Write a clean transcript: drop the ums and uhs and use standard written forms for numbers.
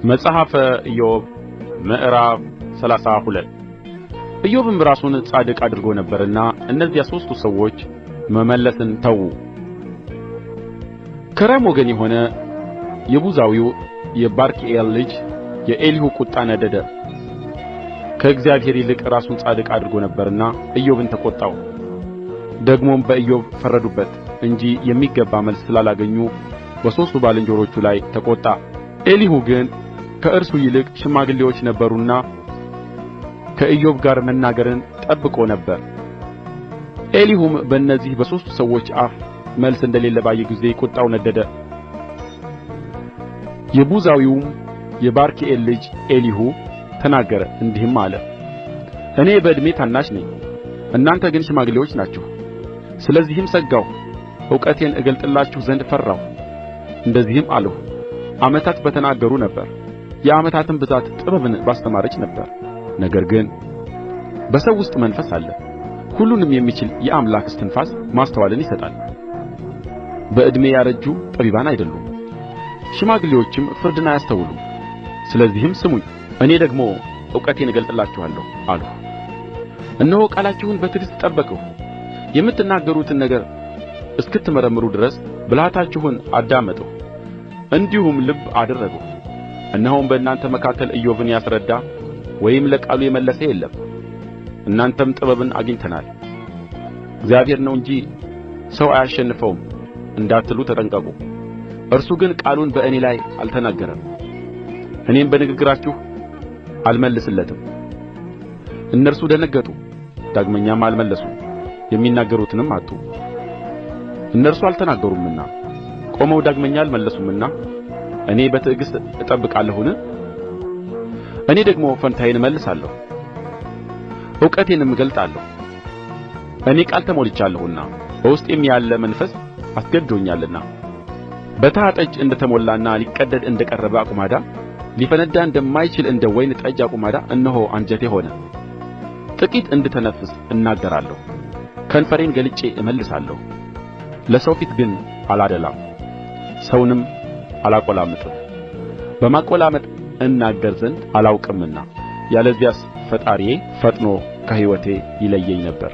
መጽሐፈ ኢዮብ ምዕራፍ 32 ኢዮብም ራሱን ጻድቅ አድርጎ ነበርና እነዚያ ሦስቱ ሰዎች መመለስን ተዉ። ከራም ወገን የሆነ የቡዛዊው የባርክኤል ልጅ የኤሊሁ ቍጣ ነደደ። ከእግዚአብሔር ይልቅ ራሱን ጻድቅ አድርጎ ነበርና ኢዮብን ተቈጣው። ደግሞም በኢዮብ ፈረዱበት እንጂ የሚገባ መልስ ስላላገኙ በሦስቱ ባልንጀሮቹ ላይ ተቈጣ። ኤሊሁ ግን ከእርሱ ይልቅ ሽማግሌዎች ነበሩና ከኢዮብ ጋር መናገርን ጠብቆ ነበር። ኤሊሁም በእነዚህ በሦስቱ ሰዎች አፍ መልስ እንደሌለ ባየ ጊዜ ቍጣው ነደደ። የቡዛዊውም የባርክኤል ልጅ ኤሊሁ ተናገረ እንዲህም አለ፣ እኔ በዕድሜ ታናሽ ነኝ፣ እናንተ ግን ሽማግሌዎች ናችሁ። ስለዚህም ሰጋሁ፣ እውቀቴን እገልጥላችሁ ዘንድ ፈራሁ። እንደዚህም አልሁ፣ ዓመታት በተናገሩ ነበር፣ የዓመታትም ብዛት ጥበብን ባስተማረች ነበር። ነገር ግን በሰው ውስጥ መንፈስ አለ፣ ሁሉንም የሚችል የአምላክ እስትንፋስ ማስተዋልን ይሰጣል። በዕድሜ ያረጁ ጠቢባን አይደሉም፣ ሽማግሌዎችም ፍርድን አያስተውሉም። ስለዚህም ስሙኝ፣ እኔ ደግሞ እውቀቴን እገልጥላችኋለሁ አልሁ። እነሆ ቃላችሁን በትዕግሥት ጠበቅሁ፣ የምትናገሩትን ነገር እስክትመረምሩ ድረስ ብልሃታችሁን አዳመጥሁ፣ እንዲሁም ልብ አደረግሁ። እነሆም በእናንተ መካከል ኢዮብን ያስረዳ ወይም ለቃሉ የመለሰ የለም። እናንተም ጥበብን አግኝተናል፣ እግዚአብሔር ነው እንጂ ሰው አያሸንፈውም እንዳትሉ ተጠንቀቁ። እርሱ ግን ቃሉን በእኔ ላይ አልተናገረም፣ እኔም በንግግራችሁ አልመልስለትም። እነርሱ ደነገጡ፣ ዳግመኛም አልመለሱም፣ የሚናገሩትንም አጡ። እነርሱ አልተናገሩምና ቆመው ዳግመኛ አልመለሱምና እኔ በትዕግሥት እጠብቃለሁን? እኔ ደግሞ ፈንታዬን እመልሳለሁ፣ እውቀቴንም እገልጣለሁ። እኔ ቃል ተሞልቻለሁና በውስጤም ያለ መንፈስ አስገድዶኛልና። በተሐ ጠጅ እንደ ተሞላና ሊቀደድ እንደ ቀረበ አቁማዳ፣ ሊፈነዳ እንደማይችል እንደ ወይን ጠጅ አቁማዳ እነሆ አንጀቴ ሆነ። ጥቂት እንድተነፍስ እናገራለሁ፣ ከንፈሬን ገልጬ እመልሳለሁ። ለሰው ፊት ግን አላደላም፣ ሰውንም አላቈላምጥም። በማቈላመጥ እናገር ዘንድ አላውቅምና፣ ያለዚያስ ፈጣሪዬ ፈጥኖ ከሕይወቴ ይለየኝ ነበር።